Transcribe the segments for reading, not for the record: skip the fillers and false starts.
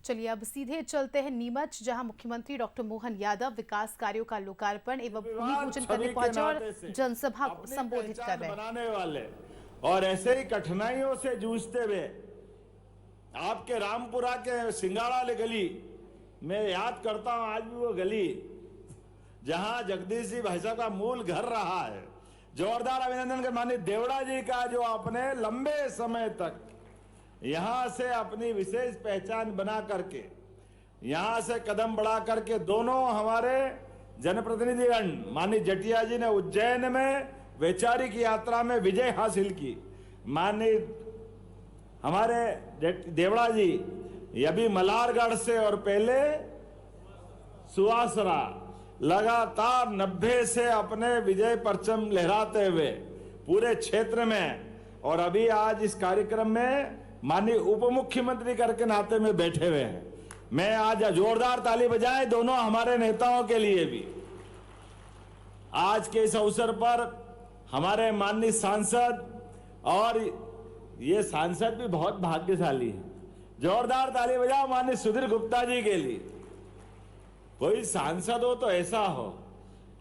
चलिए अब सीधे चलते हैं नीमच, जहां मुख्यमंत्री डॉक्टर मोहन यादव विकास कार्यों का लोकार्पण एवं भूमि पूजन करने पहुंचे और जनसभा को संबोधित कर रहे हैं। बनाने वाले और ऐसे ही कठिनाइयों से जूझते हुए आपके रामपुरा के सिंगाड़ा गली में याद करता हूं आज भी वो गली जहां जगदीश जी भाई साहब का मूल घर रहा है। जोरदार अभिनंदन के माननीय देवड़ा जी का जो अपने लंबे समय तक यहां से अपनी विशेष पहचान बना करके यहां से कदम बढ़ा करके दोनों हमारे जनप्रतिनिधिगण माननीय जटिया जी ने उज्जैन में वैचारिक यात्रा में विजय हासिल की। माननीय हमारे देवड़ा जी ये भी मलारगढ़ से और पहले सुवासरा लगातार 90 से अपने विजय परचम लहराते हुए पूरे क्षेत्र में, और अभी आज इस कार्यक्रम में माननीय उप मुख्यमंत्री करके नाते में बैठे हुए हैं। मैं आज जोरदार ताली बजाएं दोनों हमारे नेताओं के लिए भी। आज के इस अवसर पर हमारे माननीय सांसद, और ये सांसद भी बहुत भाग्यशाली है, जोरदार ताली बजाओ माननीय सुधीर गुप्ता जी के लिए। कोई सांसद हो तो ऐसा हो,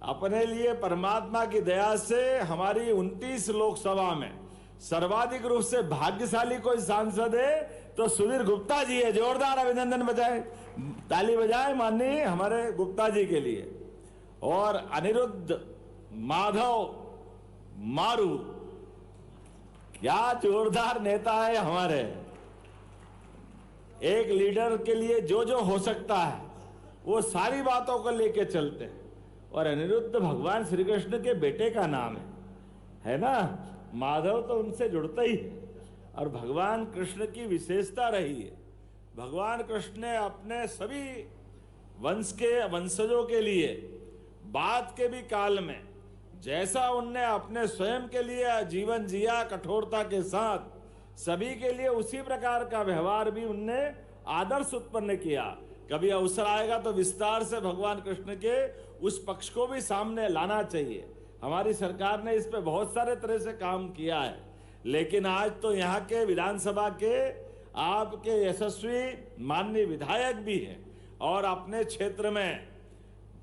अपने लिए परमात्मा की दया से हमारी 29 लोकसभा में सर्वाधिक रूप से भाग्यशाली कोई सांसद है तो सुधीर गुप्ता जी है। जोरदार अभिनंदन बजाएं, ताली बजाएं माननीय हमारे गुप्ता जी के लिए। और अनिरुद्ध माधव मारू, क्या जोरदार नेता है हमारे। एक लीडर के लिए जो जो हो सकता है वो सारी बातों को लेके चलते हैं। और अनिरुद्ध भगवान श्री कृष्ण के बेटे का नाम है ना, माधव तो उनसे जुड़ता ही है। और भगवान कृष्ण की विशेषता रही है, भगवान कृष्ण ने अपने सभी वंश के वंशजों के लिए बाद के भी काल में जैसा उनने अपने स्वयं के लिए जीवन जिया कठोरता के साथ, सभी के लिए उसी प्रकार का व्यवहार भी उनने आदर्श उत्पन्न किया। कभी अवसर आएगा तो विस्तार से भगवान कृष्ण के उस पक्ष को भी सामने लाना चाहिए। हमारी सरकार ने इस पे बहुत सारे तरह से काम किया है, लेकिन आज तो यहाँ के विधानसभा के आपके यशस्वी माननीय विधायक भी हैं और अपने क्षेत्र में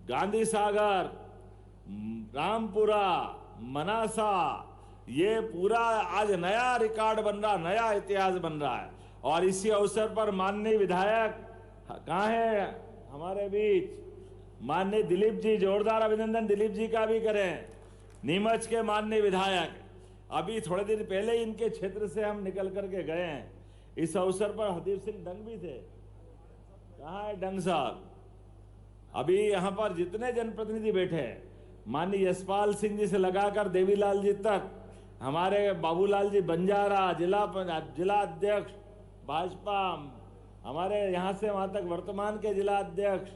गांधी सागर, रामपुरा, मनासा, ये पूरा आज नया रिकॉर्ड बन रहा, नया इतिहास बन रहा है। और इसी अवसर पर माननीय विधायक कहाँ है हमारे बीच, माननीय दिलीप जी, जोरदार अभिनंदन दिलीप जी का भी करें। नीमच के माननीय विधायक, अभी थोड़े दिन पहले इनके क्षेत्र से हम निकल करके गए हैं। इस अवसर पर हरदीप सिंह डंग भी थे। कहाँ है डंग साहब? अभी यहाँ पर जितने जनप्रतिनिधि बैठे हैं, माननीय यशपाल सिंह जी से लगाकर देवीलाल जी तक, हमारे बाबूलाल जी बंजारा जिला अध्यक्ष भाजपा, हमारे यहाँ से वहाँ तक वर्तमान के जिला अध्यक्ष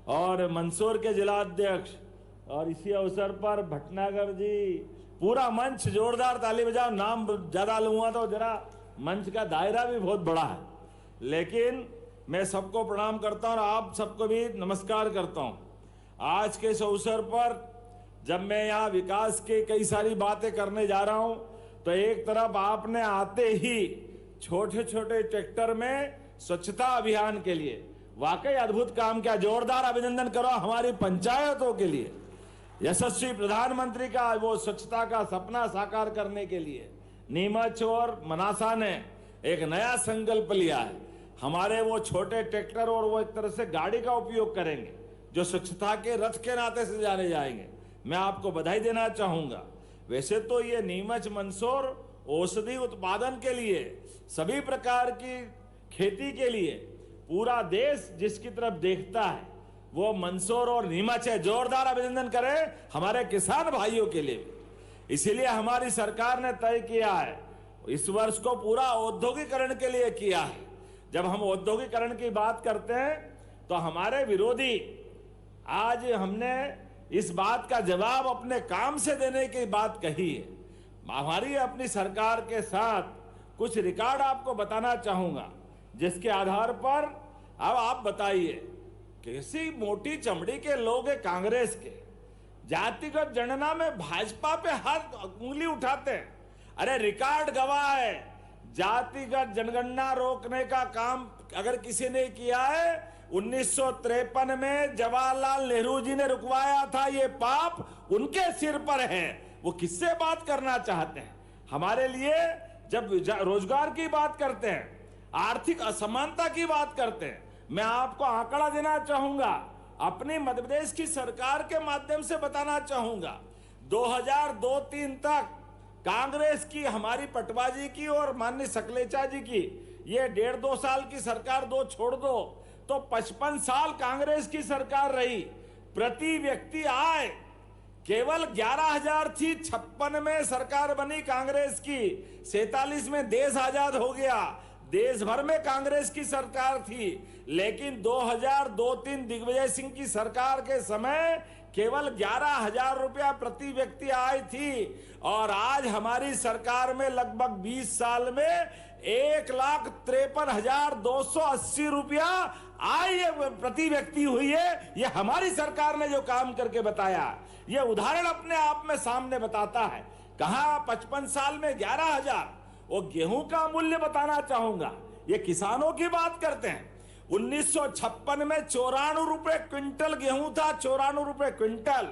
और मंदसौर के जिला अध्यक्ष, और इसी अवसर पर भटनागर जी, पूरा मंच जोरदार ताली बजाओ। नाम ज्यादा लूंगा तो जरा मंच का दायरा भी बहुत बड़ा है, लेकिन मैं सबको प्रणाम करता हूं और आप सबको भी नमस्कार करता हूं। आज के इस अवसर पर जब मैं यहाँ विकास के कई सारी बातें करने जा रहा हूं, तो एक तरफ आपने आते ही छोटे छोटे ट्रैक्टर में स्वच्छता अभियान के लिए वाकई अद्भुत काम किया। जोरदार अभिनंदन करो हमारी पंचायतों के लिए। यशस्वी प्रधानमंत्री का वो स्वच्छता का सपना साकार करने के लिए नीमच और मनासा ने एक नया संकल्प लिया है। हमारे वो छोटे ट्रैक्टर और वो एक तरह से गाड़ी का उपयोग करेंगे जो स्वच्छता के रथ के नाते से जाने जाएंगे। मैं आपको बधाई देना चाहूंगा। वैसे तो ये नीमच मंदसौर औषधि उत्पादन के लिए, सभी प्रकार की खेती के लिए पूरा देश जिसकी तरफ देखता है वो मंदसौर और नीमच है। जोरदार अभिनंदन करें हमारे किसान भाइयों के लिए। इसीलिए हमारी सरकार ने तय किया है, इस वर्ष को पूरा औद्योगिकरण के लिए किया है। जब हम औद्योगिकरण की बात करते हैं तो हमारे विरोधी, आज हमने इस बात का जवाब अपने काम से देने की बात कही है। हमारी अपनी सरकार के साथ कुछ रिकॉर्ड आपको बताना चाहूंगा, जिसके आधार पर अब आप बताइए, कैसी मोटी चमड़ी के लोग हैं कांग्रेस के, जातिगत जनगणना में भाजपा पे हाथ उंगली उठाते हैं। अरे रिकॉर्ड गवाह है, जातिगत जनगणना रोकने का काम अगर किसी ने किया है, 1953 में जवाहरलाल नेहरू जी ने रुकवाया था, ये पाप उनके सिर पर है। वो किससे बात करना चाहते हैं? हमारे लिए जब रोजगार की बात करते हैं, आर्थिक असमानता की बात करते हैं, मैं आपको आंकड़ा देना चाहूंगा, अपनी मध्य प्रदेश की सरकार के माध्यम से बताना चाहूंगा। 2002-03 तक कांग्रेस की, हमारी पटवा जी की और माननीय सकलेचा जी की, ये 1.5-2 साल की सरकार दो छोड़ दो तो 55 साल कांग्रेस की सरकार रही। प्रति व्यक्ति आय केवल 11,000 थी। 56 में सरकार बनी कांग्रेस की, 47 में देश आजाद हो गया, देश भर में कांग्रेस की सरकार थी। लेकिन 2002-03 दिग्विजय सिंह की सरकार के समय केवल 11,000 रुपया प्रति व्यक्ति आय थी, और आज हमारी सरकार में लगभग 20 साल में 1,53,280 रुपया आय प्रति व्यक्ति हुई है। ये हमारी सरकार ने जो काम करके बताया, ये उदाहरण अपने आप में सामने बताता है। कहा 55 साल में 11,000। वो गेहूं का मूल्य बताना चाहूंगा, ये किसानों की बात करते हैं। 1956 में 94 रुपए क्विंटल गेहूं था, 94 रुपए क्विंटल।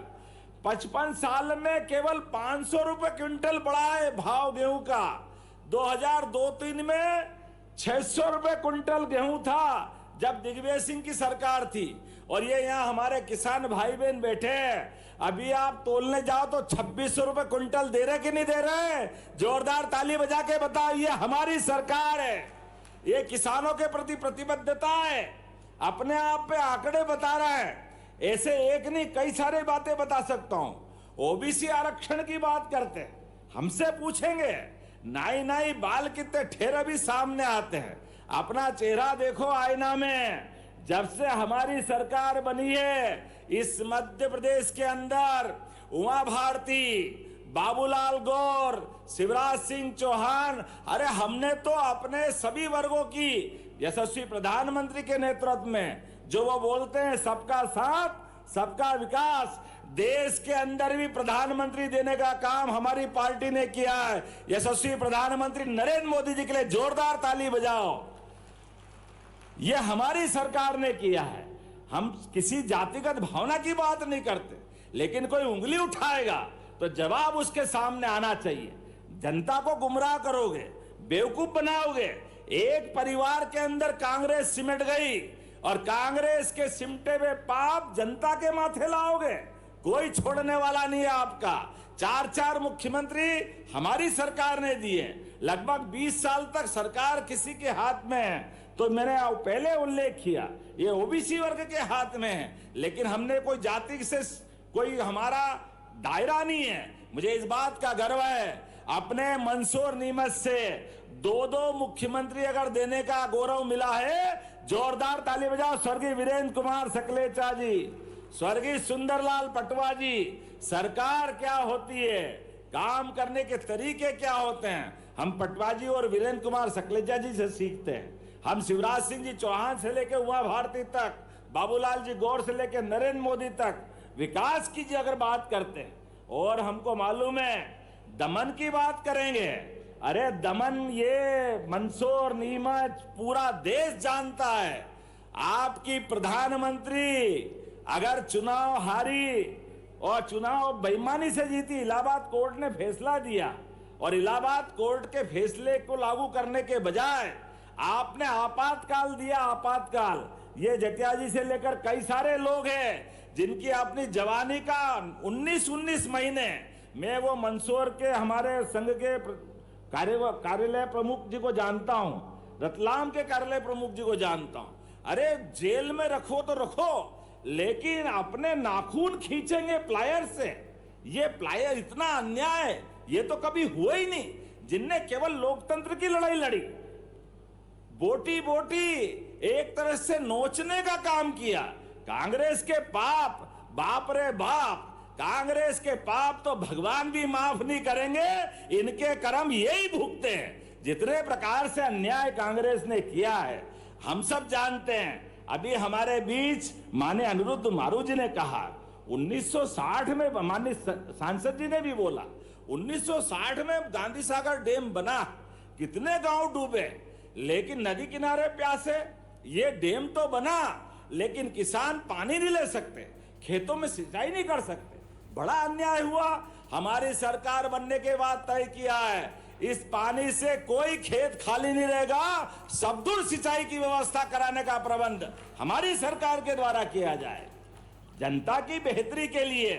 55 साल में केवल 500 रुपए क्विंटल बढ़ा है भाव गेहूं का। 2002-03 में 600 रुपए क्विंटल गेहूं था जब दिग्विजय सिंह की सरकार थी। और ये यहाँ हमारे किसान भाई बहन बैठे हैं, अभी आप तोलने जाओ तो 2600 रुपए क्विंटल दे रहे कि नहीं दे रहे? जोरदार ताली बजा के बताओ। ये हमारी सरकार है, ये किसानों के प्रति प्रतिबद्धता है। अपने आप पे आंकड़े बता रहा है, ऐसे एक नहीं कई सारे बातें बता सकता हूं। ओबीसी आरक्षण की बात करते हैं, हमसे पूछेंगे नाई नाई बाल कितने ठेरे भी सामने आते हैं। अपना चेहरा देखो आईना में। जब से हमारी सरकार बनी है इस मध्य प्रदेश के अंदर, उमा भारती, बाबूलाल गौर, शिवराज सिंह चौहान, अरे हमने तो अपने सभी वर्गों की यशस्वी प्रधानमंत्री के नेतृत्व में, जो वो बोलते हैं सबका साथ सबका विकास, देश के अंदर भी प्रधानमंत्री देने का काम हमारी पार्टी ने किया है। यशस्वी प्रधानमंत्री नरेंद्र मोदी जी के लिए जोरदार ताली बजाओ। यह हमारी सरकार ने किया है। हम किसी जातिगत भावना की बात नहीं करते, लेकिन कोई उंगली उठाएगा तो जवाब उसके सामने आना चाहिए। जनता को गुमराह करोगे, बेवकूफ बनाओगे। एक परिवार के अंदर कांग्रेस सिमट गई और कांग्रेस के सिमटे हुए पाप जनता के माथे लाओगे, कोई छोड़ने वाला नहीं है आपका। 4 मुख्यमंत्री हमारी सरकार ने दिए, लगभग 20 साल तक सरकार किसी के हाथ में है। तो मैंने पहले उल्लेख किया, ये ओबीसी वर्ग के हाथ में है, लेकिन हमने कोई जाति से कोई हमारा दायरा नहीं है। मुझे इस बात का गर्व है, अपने मंसूर नीमच से 2 मुख्यमंत्री अगर देने का गौरव मिला है, जोरदार ताली बजाओ। स्वर्गीय वीरेंद्र कुमार सकलेचा जी, स्वर्गीय सुंदरलाल पटवा जी। सरकार क्या होती है, काम करने के तरीके क्या होते हैं, हम पटवा जी और वीरेंद्र कुमार सकलेचा जी से सीखते हैं। हम शिवराज सिंह जी चौहान से लेकर उमा भारती तक, बाबूलाल जी गौर से लेकर नरेंद्र मोदी तक विकास की जी अगर बात करते हैं, और हमको मालूम है दमन की बात करेंगे, अरे दमन ये मंसूर नीमच पूरा देश जानता है। आपकी प्रधानमंत्री अगर चुनाव हारी और चुनाव बेईमानी से जीती, इलाहाबाद कोर्ट ने फैसला दिया, और इलाहाबाद कोर्ट के फैसले को लागू करने के बजाय आपने आपातकाल दिया। आपातकाल, ये जटिया जी से लेकर कई सारे लोग हैं जिनकी अपनी जवानी का 19 महीने में, वो मंदसौर के हमारे संघ के कार्यालय प्रमुख जी को जानता हूं, रतलाम के कार्यालय प्रमुख जी को जानता हूं। अरे जेल में रखो तो रखो, लेकिन अपने नाखून खींचेंगे प्लायर से। ये प्लायर इतना अन्याय ये तो कभी हुआ ही नहीं, जिनने केवल लोकतंत्र की लड़ाई लड़ी, बोटी बोटी एक तरह से नोचने का काम किया। कांग्रेस के पाप, बाप रे बाप, कांग्रेस के पाप तो भगवान भी माफ नहीं करेंगे, इनके कर्म यही भुगते हैं। जितने प्रकार से अन्याय कांग्रेस ने किया है हम सब जानते हैं। अभी हमारे बीच माननीय अनिरुद्ध मारू जी ने कहा 1960 में, माननीय सांसद जी ने भी बोला 1960 में गांधी सागर डैम बना, कितने गांव डूबे, लेकिन नदी किनारे प्यासे ये डैम तो बना, लेकिन किसान पानी नहीं ले सकते, खेतों में सिंचाई नहीं कर सकते। बड़ा अन्याय हुआ। हमारी सरकार बनने के बाद तय किया है, इस पानी से कोई खेत खाली नहीं रहेगा, सबदुर सिंचाई की व्यवस्था कराने का प्रबंध हमारी सरकार के द्वारा किया जाए। जनता की बेहतरी के लिए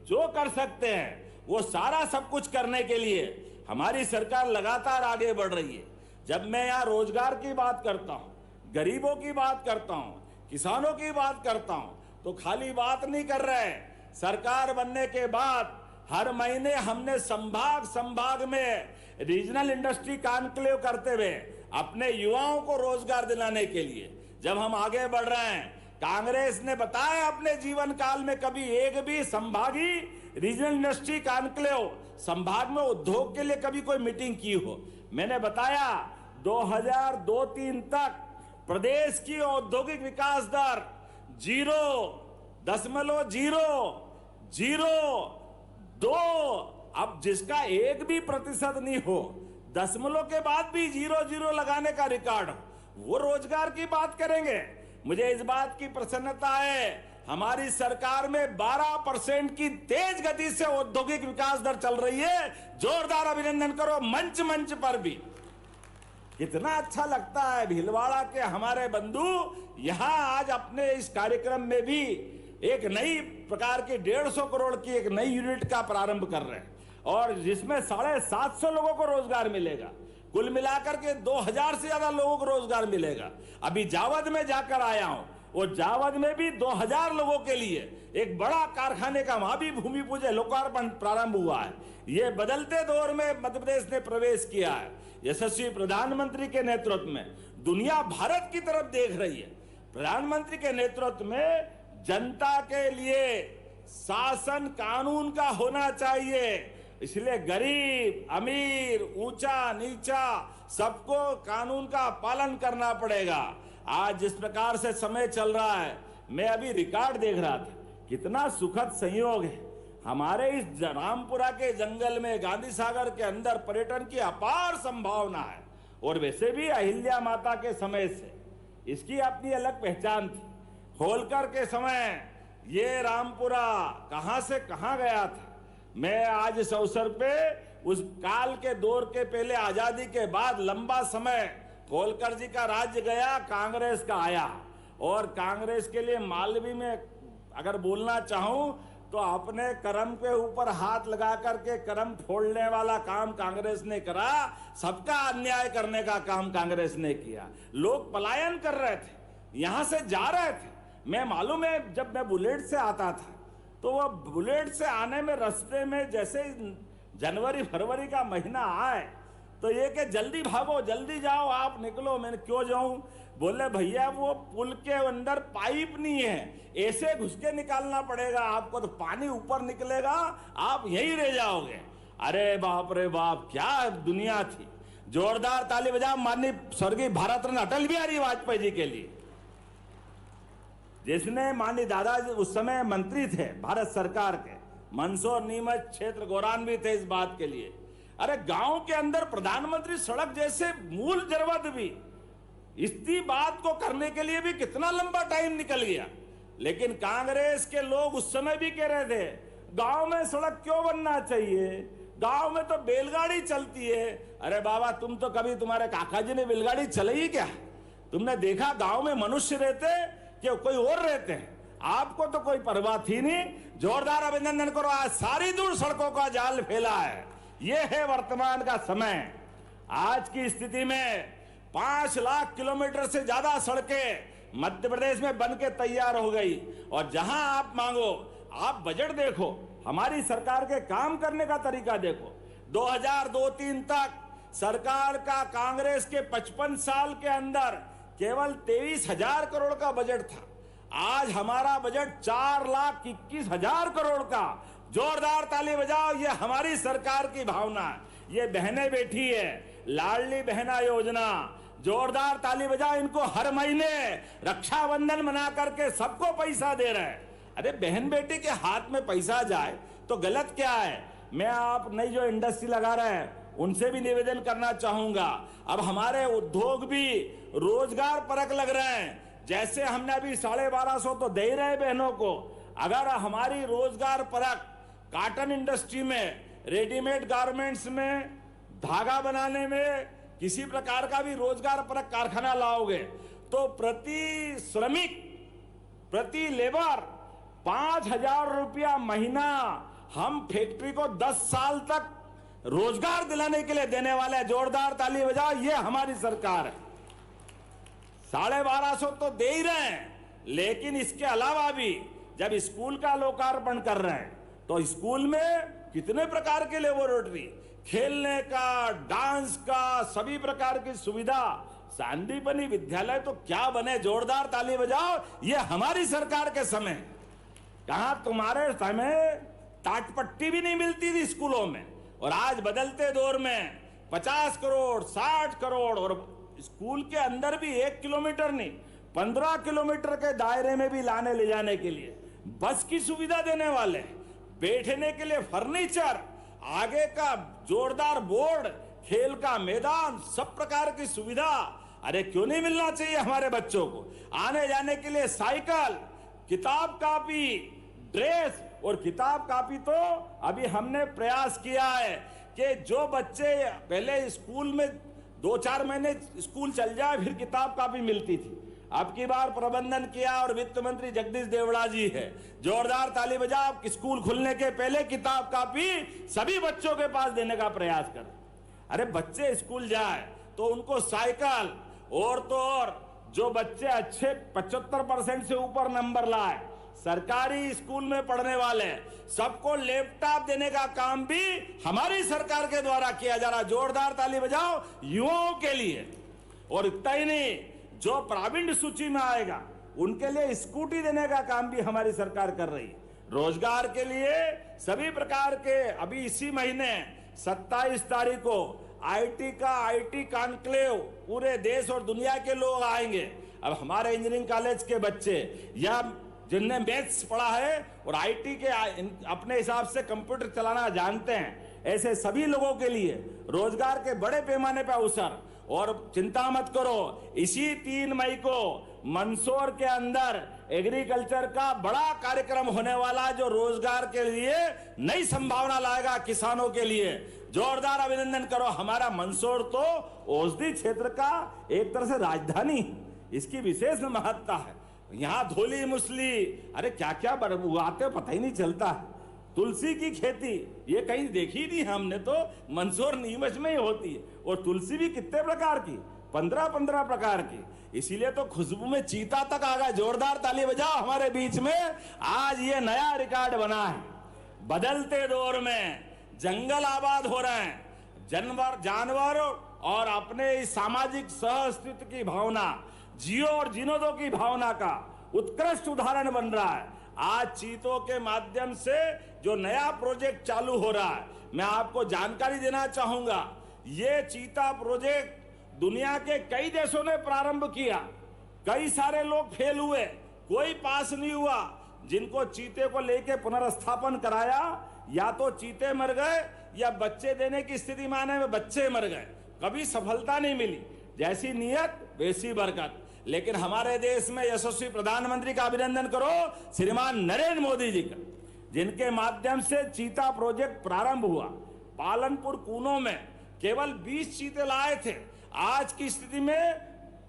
जो कर सकते हैं वो सारा सब कुछ करने के लिए हमारी सरकार लगातार आगे बढ़ रही है। जब मैं यहाँ रोजगार की बात करता हूँ, गरीबों की बात करता हूँ, किसानों की बात करता हूँ, तो खाली बात नहीं कर रहे। सरकार बनने के बाद हर महीने हमने संभाग में रीजनल इंडस्ट्री कॉन्क्लेव करते हुए अपने युवाओं को रोजगार दिलाने के लिए जब हम आगे बढ़ रहे हैं, कांग्रेस ने बताया अपने जीवन काल में कभी एक भी संभागीय रीजनल इंडस्ट्री कॉन्क्लेव संभाग में उद्योग के लिए कभी कोई मीटिंग की हो। मैंने बताया 2002-03 तक प्रदेश की औद्योगिक विकास दर 0.002, अब जिसका 1% नहीं हो, दशमलव के बाद भी 0 लगाने का रिकॉर्ड, वो रोजगार की बात करेंगे। मुझे इस बात की प्रसन्नता है, हमारी सरकार में 12% की तेज गति से औद्योगिक विकास दर चल रही है। जोरदार अभिनंदन करो मंच पर भी। कितना अच्छा लगता है। भीलवाड़ा के हमारे बंधु यहाँ आज अपने इस कार्यक्रम में भी एक नई प्रकार की 150 करोड़ की एक नई यूनिट का प्रारंभ कर रहे हैं, और जिसमें 750 लोगों को रोजगार मिलेगा। कुल मिलाकर के 2000 से ज्यादा लोगों को रोजगार मिलेगा। अभी जावद में जाकर आया हूं, वो जावद में भी 2000 लोगों के लिए एक बड़ा कारखाने का वहां भी भूमि पूजन लोकार्पण प्रारंभ हुआ है। ये बदलते दौर में मध्य प्रदेश ने प्रवेश किया है। यशस्वी प्रधानमंत्री के नेतृत्व में दुनिया भारत की तरफ देख रही है। प्रधानमंत्री के नेतृत्व में जनता के लिए शासन कानून का होना चाहिए, इसलिए गरीब अमीर ऊंचा नीचा सबको कानून का पालन करना पड़ेगा। आज जिस प्रकार से समय चल रहा है, मैं अभी रिकॉर्ड देख रहा था, कितना सुखद संयोग है। हमारे इस रामपुरा के जंगल में गांधी सागर के अंदर पर्यटन की अपार संभावना है, और वैसे भी अहिल्या माता के समय से इसकी अपनी अलग पहचान थी। होलकर के समय ये रामपुरा कहां से कहां गया था। मैं आज इस अवसर पे उस काल के दौर के पहले आजादी के बाद लंबा समय होलकर जी का राज्य गया, कांग्रेस का आया, और कांग्रेस के लिए मालवी में अगर बोलना चाहूं तो अपने करम के ऊपर हाथ लगा करके करम फोड़ने वाला काम कांग्रेस ने करा। सबका अन्याय करने का काम कांग्रेस ने किया। लोग पलायन कर रहे थे, यहां से जा रहे थे। मैं मालूम है, जब मैं बुलेट से आता था तो वह बुलेट से आने में रास्ते में जैसे जनवरी फरवरी का महीना आए तो ये कि जल्दी भागो जल्दी जाओ आप निकलो। मैंने क्यों जाऊं? बोले भैया वो पुल के अंदर पाइप नहीं है, ऐसे घुस के निकालना पड़ेगा आपको, तो पानी ऊपर निकलेगा, आप यहीं रह जाओगे। अरे बाप रे बाप, क्या दुनिया थी। जोरदार ताली बजाओ माननीय स्वर्गीय भारत रत्न अटल बिहारी वाजपेयी जी के लिए, जिसने माननीय दादाजी उस समय मंत्री थे भारत सरकार के, मंदसौर नीमच क्षेत्र गौरवान्वित थे इस बात के लिए। अरे गांव के अंदर प्रधानमंत्री सड़क जैसे मूल जरूरत भी, इसी बात को करने के लिए भी कितना लंबा टाइम निकल गया। लेकिन कांग्रेस के लोग उस समय भी कह रहे थे गांव में सड़क क्यों बनना चाहिए, गांव में तो बैलगाड़ी चलती है। अरे बाबा, तुम तो कभी तुम्हारे काका जी ने बैलगाड़ी चलाई क्या? तुमने देखा गांव में मनुष्य रहते कि कोई और रहते हैं? आपको तो कोई परवाह थी नहीं। जोरदार अभिनंदन करो, आज सारी दूर सड़कों का जाल फैला है। यह है वर्तमान का समय। आज की स्थिति में 5 लाख किलोमीटर से ज्यादा सड़कें मध्य प्रदेश में बन के तैयार हो गई, और जहां आप मांगो, आप बजट देखो, हमारी सरकार के काम करने का तरीका देखो। 2002-03 तक सरकार का कांग्रेस के 55 साल के अंदर केवल 23,000 करोड़ का बजट था। आज हमारा बजट 4,21,000 करोड़ का। जोरदार ताली बजाओ, ये हमारी सरकार की भावना है। ये बहनें बैठी है, लाडली बहना योजना, जोरदार ताली बजाओ। इनको हर महीने रक्षाबंधन मना करके सबको पैसा दे रहे हैं। अरे बहन बेटी के हाथ में पैसा जाए तो गलत क्या है? मैं आप नई जो इंडस्ट्री लगा रहे हैं उनसे भी निवेदन करना चाहूंगा, अब हमारे उद्योग भी रोजगार परक लग रहे हैं। जैसे हमने अभी 1250 तो दे ही रहे बहनों को, अगर हमारी रोजगार परक कॉटन इंडस्ट्री में, रेडीमेड गारमेंट्स में, धागा बनाने में किसी प्रकार का भी रोजगार परक कारखाना लाओगे तो प्रति श्रमिक, प्रति लेबर 5,000 रुपया महीना हम फैक्ट्री को 10 साल तक रोजगार दिलाने के लिए देने वाले हैं। जोरदार ताली बजाओ, ये हमारी सरकार है। 1250 तो दे ही रहे हैं, लेकिन इसके अलावा भी जब स्कूल का लोकार्पण कर रहे हैं तो स्कूल में कितने प्रकार के लेबोरेटरी, खेलने का, डांस का, सभी प्रकार की सुविधा, सांदीपनी विद्यालय तो क्या बने। जोरदार ताली बजाओ, ये हमारी सरकार के समय। कहां तुम्हारे समय टाटपट्टी भी नहीं मिलती थी स्कूलों में, और आज बदलते दौर में 50 करोड़, 60 करोड़, और स्कूल के अंदर भी 1 किलोमीटर नहीं 15 किलोमीटर के दायरे में भी लाने ले जाने के लिए बस की सुविधा देने वाले, बैठने के लिए फर्नीचर, आगे का जोरदार बोर्ड, खेल का मैदान, सब प्रकार की सुविधा। अरे क्यों नहीं मिलना चाहिए हमारे बच्चों को? आने जाने के लिए साइकिल, किताब कापी, ड्रेस। और किताब कापी तो अभी हमने प्रयास किया है कि जो बच्चे पहले स्कूल में 2-4 महीने स्कूल चल जाए फिर किताब कापी मिलती थी, अब की बार प्रबंधन किया और वित्त मंत्री जगदीश देवड़ा जी है। जोरदार ताली बजाओ, स्कूल खुलने के पहले किताब कापी सभी बच्चों के पास देने का प्रयास कर। अरे बच्चे स्कूल जाए तो उनको साइकिल, और तो और जो बच्चे अच्छे 75% से ऊपर नंबर लाए, सरकारी स्कूल में पढ़ने वाले सबको लैपटॉप देने का काम भी हमारी सरकार के द्वारा किया जा रहा। जोरदार ताली बजाओ युवाओं के लिए। और इतना ही नहीं, जो प्रावीण्य सूची में आएगा उनके लिए स्कूटी देने का काम भी हमारी सरकार कर रही है। रोजगार के लिए सभी प्रकार के, अभी इसी महीने 27 तारीख को आईटी कॉन्क्लेव, पूरे देश और दुनिया के लोग आएंगे। अब हमारे इंजीनियरिंग कॉलेज के बच्चे या जिनने मैथ्स पढ़ा है और आईटी के अपने हिसाब से कंप्यूटर चलाना जानते हैं, ऐसे सभी लोगों के लिए रोजगार के बड़े पैमाने पर अवसर। और चिंता मत करो, इसी 3 मई को मंदसौर के अंदर एग्रीकल्चर का बड़ा कार्यक्रम होने वाला, जो रोजगार के लिए नई संभावना लाएगा किसानों के लिए। जोरदार अभिनंदन करो। हमारा मंदसौर तो औषधि क्षेत्र का एक तरह से राजधानी, इसकी विशेष महत्ता है। यहाँ धोली मुसली, अरे क्या क्या उगाते पता ही नहीं चलता है। तुलसी की खेती ये कहीं देखी नहीं हमने, तो मंदसौर नीमच में ही होती है। और तुलसी भी कितने प्रकार की, 15 प्रकार की, इसीलिए तो खुशबू में चीता तक आ गया। जोरदार ताली बजाओ हमारे बीच में। आज ये नया रिकॉर्ड बना है। बदलते दौर में जंगल आबाद हो रहे हैं, जानवर और अपने इस सामाजिक सह अस्तित्व की भावना, जियो और जीनो दो की भावना का उत्कृष्ट उदाहरण बन रहा है। आज चीतों के माध्यम से जो नया प्रोजेक्ट चालू हो रहा है, मैं आपको जानकारी देना चाहूंगा। ये चीता प्रोजेक्ट दुनिया के कई देशों ने प्रारंभ किया, कई सारे लोग फेल हुए, कोई पास नहीं हुआ। जिनको चीते को लेके पुनर्स्थापन कराया, या तो चीते मर गए या बच्चे देने की स्थिति माने में बच्चे मर गए, कभी सफलता नहीं मिली। जैसी नियत वैसी बरकत। लेकिन हमारे देश में यशस्वी प्रधानमंत्री का अभिनंदन करो, श्रीमान नरेंद्र मोदी जी का, जिनके माध्यम से चीता प्रोजेक्ट प्रारंभ हुआ। पालनपुर कूनो में केवल 20 चीते लाए थे, आज की स्थिति में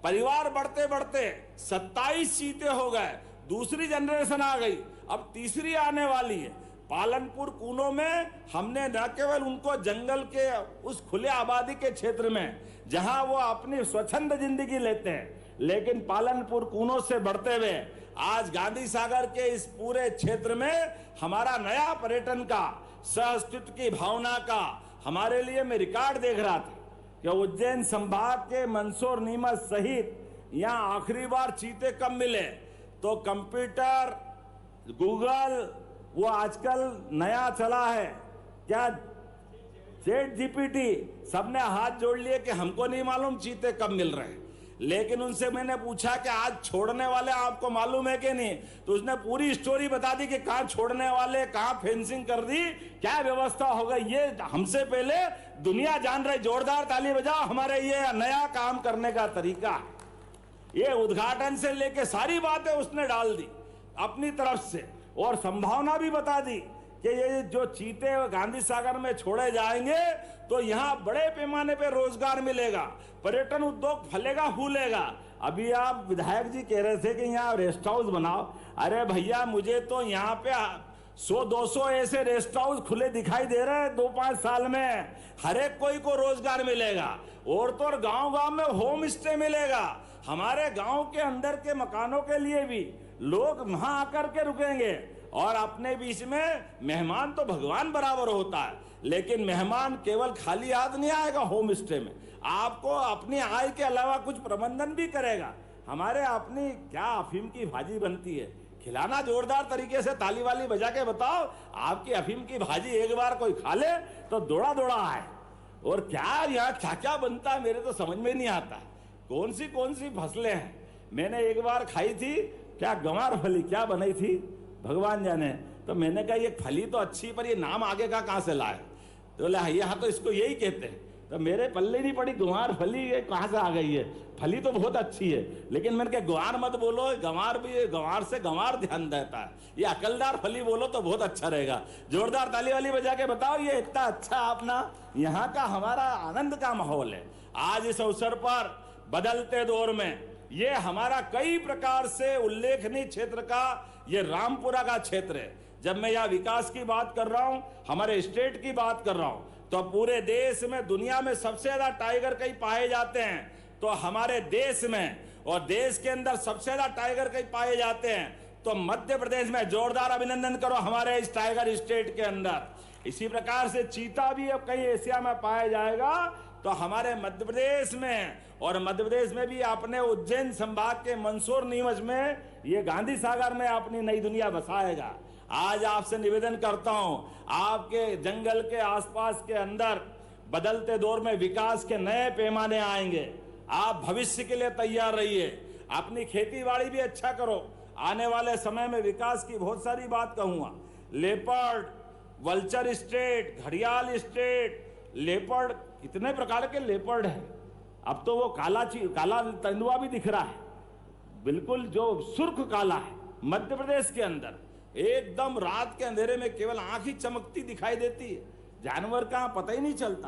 परिवार बढ़ते बढ़ते 27 चीते हो गए। दूसरी जनरेशन आ गई, अब तीसरी आने वाली है। पालनपुर कूनो में हमने न केवल उनको जंगल के उस खुले आबादी के क्षेत्र में जहां वो अपनी स्वच्छंद जिंदगी लेते हैं, लेकिन पालनपुर कूनो से बढ़ते हुए आज गांधी सागर के इस पूरे क्षेत्र में हमारा नया पर्यटन का, सह अस्तित्व की भावना का हमारे लिए मैं रिकॉर्ड देख रहा था कि उज्जैन संभाग के मंदसौर, नीमच सहित यहाँ आखिरी बार चीते कब मिले, तो कंप्यूटर, गूगल, वो आजकल नया चला है क्या, चैट जीपीटी, सबने हाथ जोड़ लिए कि हमको नहीं मालूम चीते कब मिल रहे हैं। लेकिन उनसे मैंने पूछा कि आज छोड़ने वाले आपको मालूम है कि नहीं, तो उसने पूरी स्टोरी बता दी कि कहाँ छोड़ने वाले, कहाँ फेंसिंग कर दी, क्या व्यवस्था होगा। ये हमसे पहले दुनिया जान रही। जोरदार ताली बजाओ, हमारे ये नया काम करने का तरीका। ये उद्घाटन से लेके सारी बातें उसने डाल दी अपनी तरफ से, और संभावना भी बता दी कि ये जो चीते गांधी सागर में छोड़े जाएंगे तो यहाँ बड़े पैमाने पे रोजगार मिलेगा, पर्यटन उद्योग फलेगा फूलेगा। अभी आप विधायक जी कह रहे थे कि यहाँ रेस्ट हाउस बनाओ। अरे भैया, मुझे तो यहाँ पे 100-200 ऐसे रेस्ट हाउस खुले दिखाई दे रहे हैं 2-5 साल में। हर एक कोई को रोजगार मिलेगा, और तो और गांव-गांव में होम स्टे मिलेगा। हमारे गांव के अंदर के मकानों के लिए भी लोग वहां आकर के रुकेंगे। और अपने बीच में मेहमान तो भगवान बराबर होता है, लेकिन मेहमान केवल खाली हाथ नहीं आएगा होम स्टे में, आपको अपनी आय के अलावा कुछ प्रबंधन भी करेगा। हमारे अपनी क्या अफीम की भाजी बनती है, खिलाना जोरदार तरीके से ताली वाली बजा के बताओ। आपकी अफीम की भाजी एक बार कोई खा ले तो दौड़ा दौड़ा आए। और क्या यहाँ क्या क्या बनता है मेरे तो समझ में नहीं आता। कौन सी फसलें हैं। मैंने एक बार खाई थी, क्या गंवार फली क्या बनाई थी भगवान जाने। तो मैंने कहा ये फली तो अच्छी, पर ये नाम आगे का कहाँ से लाए। तो बोले यहाँ तो इसको यही कहते हैं। तो मेरे पल्ले नहीं पड़ी, गुआर फली ये कहाँ से आ गई है। फली तो बहुत अच्छी है, लेकिन मैंने कहा गुआर मत बोलो, गंवार भी, गंवार से गंवार ध्यान देता है। ये अकलदार फली बोलो तो बहुत अच्छा रहेगा। जोरदार ताली वाली बजा के बताओ, ये इतना अच्छा अपना यहाँ का हमारा आनंद का माहौल है। आज इस अवसर पर बदलते दौर में ये हमारा कई प्रकार से उल्लेखनीय क्षेत्र का ये रामपुरा का क्षेत्र है। जब मैं यहाँ विकास की बात कर रहा हूँ, हमारे स्टेट की बात कर रहा हूँ, तो पूरे देश में, दुनिया में सबसे ज्यादा टाइगर कहीं पाए जाते हैं तो हमारे देश में, और देश के अंदर सबसे ज्यादा टाइगर कहीं पाए जाते हैं तो मध्य प्रदेश में। जोरदार अभिनंदन करो हमारे इस टाइगर स्टेट के अंदर। इसी प्रकार से चीता भी अब कहीं एशिया में पाया जाएगा तो हमारे मध्य प्रदेश में, और मध्य प्रदेश में भी अपने उज्जैन संभाग के मंदसौर नीमच में ये गांधी सागर में अपनी नई दुनिया बसाएगा। आज आपसे निवेदन करता हूं, आपके जंगल के आसपास के अंदर बदलते दौर में विकास के नए पैमाने आएंगे। आप भविष्य के लिए तैयार रहिए, अपनी खेती बाड़ी भी अच्छा करो। आने वाले समय में विकास की बहुत सारी बात कहूंगा। लेपर्ड, वल्चर स्टेट, घड़ियाल स्टेट, लेपर्ड, कितने प्रकार के लेपर्ड है। अब तो वो काला तेंदुआ भी दिख रहा है, बिल्कुल जो सुर्ख काला है। मध्य प्रदेश के अंदर एकदम रात के अंधेरे में केवल आंख ही चमकती दिखाई देती है, जानवर का पता ही नहीं चलता।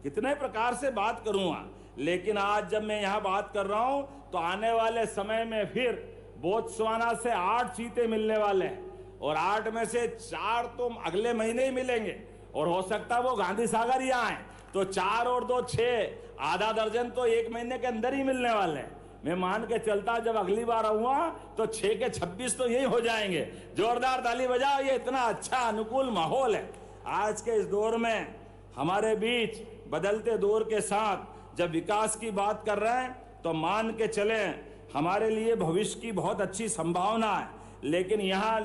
कितने प्रकार से बात करूंगा, लेकिन आज जब मैं यहाँ बात कर रहा हूं तो आने वाले समय में फिर बोत्सवाना से 8 चीते मिलने वाले हैं, और 8 में से 4 तो अगले महीने ही मिलेंगे, और हो सकता है वो गांधी सागर ही आए तो 4 और 2 6, आधा दर्जन तो 1 महीने के अंदर ही मिलने वाले हैं। मैं मान के चलता जब अगली बार आऊंगा तो 6 के 26 तो यही हो जाएंगे। जोरदार ताली बजाओ, ये इतना अच्छा अनुकूल माहौल है। आज के इस दौर में हमारे बीच बदलते दौर के साथ जब विकास की बात कर रहे हैं तो मान के चलें हमारे लिए भविष्य की बहुत अच्छी संभावना है। लेकिन यहाँ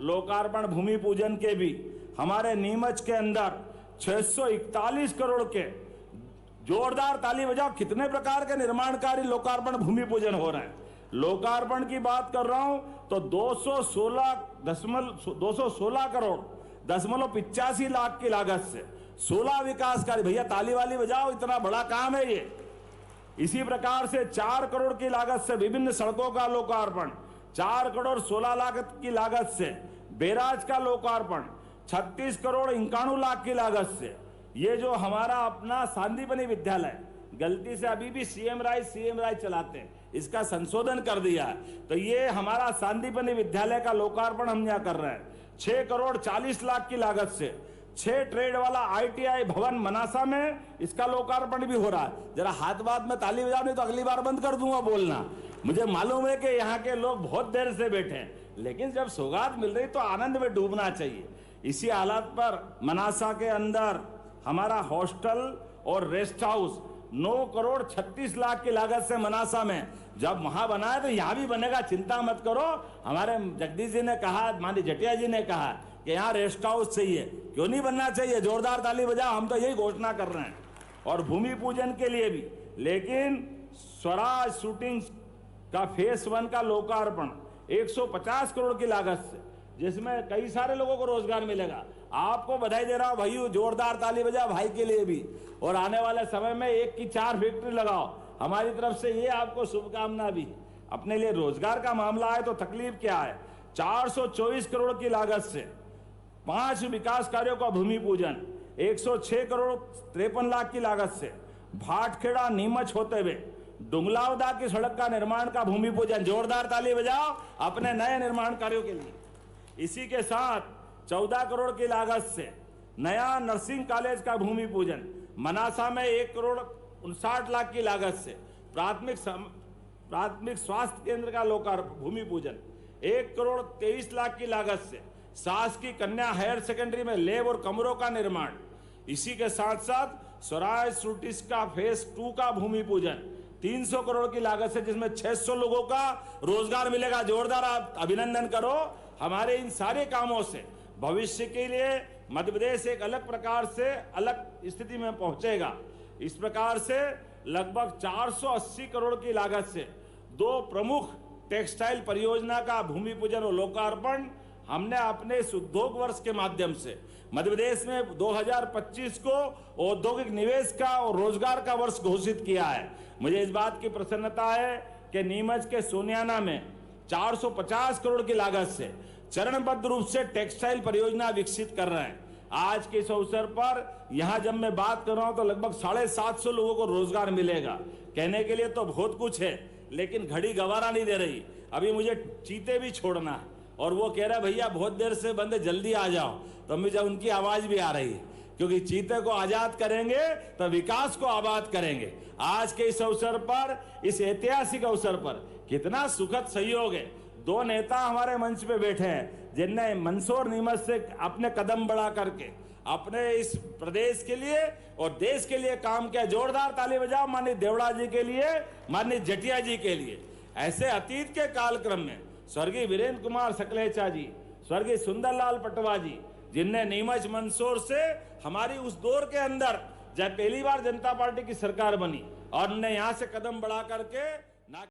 लोकार्पण भूमि पूजन के भी हमारे नीमच के अंदर 641 करोड़ के, जोरदार ताली बजाओ, कितने प्रकार के निर्माण कार्य लोकार्पण भूमि पूजन हो रहे हैं। लोकार्पण की बात कर रहा हूं तो 216 करोड़ 85 लाख की लागत से 16 विकास कार्य। भैया ताली वाली बजाओ, इतना बड़ा काम है ये। इसी प्रकार से 4 करोड़ की लागत से विभिन्न सड़कों का लोकार्पण, 4 करोड़ 16 लाख की लागत से बैराज का लोकार्पण, 36 करोड़ 91 लाख की लागत से ये जो हमारा अपना सांदीपनि विद्यालय, गलती से अभी भी सीएम राय चलाते हैं, इसका संशोधन कर दिया है, तो ये हमारा सांदीपनि विद्यालय का लोकार्पण हम यहाँ कर रहे हैं। 6 करोड़ 40 लाख की लागत से 6 ट्रेड वाला ITI भवन मनासा में इसका लोकार्पण भी हो रहा है। जरा हाथ बात में ताली बजाओ, नहीं तो अगली बार बंद कर दूंगा बोलना। मुझे मालूम है कि यहाँ के लोग बहुत देर से बैठे हैं, लेकिन जब सौगात मिल रही तो आनंद में डूबना चाहिए। इसी हालात पर मनासा के अंदर हमारा हॉस्टल और रेस्ट हाउस 9 करोड़ 36 लाख की लागत से मनासा में जब वहां बना है तो यहाँ भी बनेगा, चिंता मत करो। हमारे जगदीश जी ने कहा, माननीय जटिया जी ने कहा कि यहाँ रेस्ट हाउस चाहिए, क्यों नहीं बनना चाहिए। जोरदार ताली बजाओ, हम तो यही घोषणा कर रहे हैं। और भूमि पूजन के लिए भी, लेकिन स्वराज शूटिंग का फेस 1 का लोकार्पण 150 करोड़ की लागत से, जिसमें कई सारे लोगों को रोजगार मिलेगा। आपको बधाई दे रहा हूं भाइयों, जोरदार ताली बजाओ भाई के लिए भी। और आने वाले समय में 1 की 4 फैक्ट्री लगाओ, हमारी तरफ से ये आपको शुभकामना भी। अपने लिए रोजगार का मामला है तो तकलीफ क्या है। 424 करोड़ की लागत से 5 विकास कार्यों का भूमि पूजन, 106 करोड़ 53 लाख की लागत से भाटखेड़ा नीमच होते हुए डुंगलावदा की सड़क का निर्माण का भूमि पूजन। जोरदार ताली बजाओ अपने नए निर्माण कार्यों के लिए। इसी के साथ 14 करोड़ की लागत से नया नर्सिंग कॉलेज का भूमि पूजन, मनासा में 1 करोड़ 59 लाख की लागत से प्राथमिक स्वास्थ्य केंद्र का लोकार्पण भूमि पूजन, 1 करोड़ 23 लाख की लागत से शासकीय कन्या हायर सेकेंडरी में लैब और कमरों का निर्माण। इसी के साथ साथ स्वराज शूटिंग का फेस 2 का भूमि पूजन 300 करोड़ की लागत से, जिसमें 600 लोगों का रोजगार मिलेगा। जोरदार आप अभिनंदन करो। हमारे इन सारे कामों से भविष्य के लिए मध्य प्रदेश एक अलग प्रकार से अलग स्थिति में पहुंचेगा। इस प्रकार से लगभग 480 करोड़ की लागत से 2 प्रमुख टेक्सटाइल परियोजना का भूमि पूजन और लोकार्पण हमने अपने इस उद्योग वर्ष के माध्यम से मध्य प्रदेश में 2025 को औद्योगिक निवेश का और रोजगार का वर्ष घोषित किया है। मुझे इस बात की प्रसन्नता है कि नीमच के सोनियाना में 450 करोड़ की लागत से चरणबद्ध रूप से टेक्सटाइल परियोजना विकसित कर रहे हैं। आज के इस अवसर पर यहां जब मैं बात कर रहा हूं तो लगभग 750 लोगों को रोजगार मिलेगा। कहने के लिए तो बहुत कुछ है, लेकिन घड़ी गवारा नहीं दे रही। अभी मुझे चीते भी छोड़ना है और वो कह रहा है भैया बहुत देर से बंद है, जल्दी आ जाओ। तो मुझे उनकी आवाज भी आ रही है, क्योंकि चीते को आजाद करेंगे तो विकास को आबाद करेंगे। आज के इस अवसर पर, इस ऐतिहासिक अवसर पर कितना सुखद सहयोग है। 2 नेता हमारे मंच पे बैठे हैं जिनने मंदसौर नीमच से अपने कदम बढ़ा करके अपने इस प्रदेश के लिए और देश के लिए काम किया। जोरदार ताली बजाओ माननीय देवड़ा जी के लिए, माननीय जटिया जी के लिए। ऐसे अतीत के कालक्रम में स्वर्गीय वीरेंद्र कुमार सकलेचा जी, स्वर्गीय सुंदरलाल पटवा जी, जिनने नीमच मंदसौर से हमारी उस दौर के अंदर जब पहली बार जनता पार्टी की सरकार बनी और उन्होंने यहां से कदम बढ़ा करके ना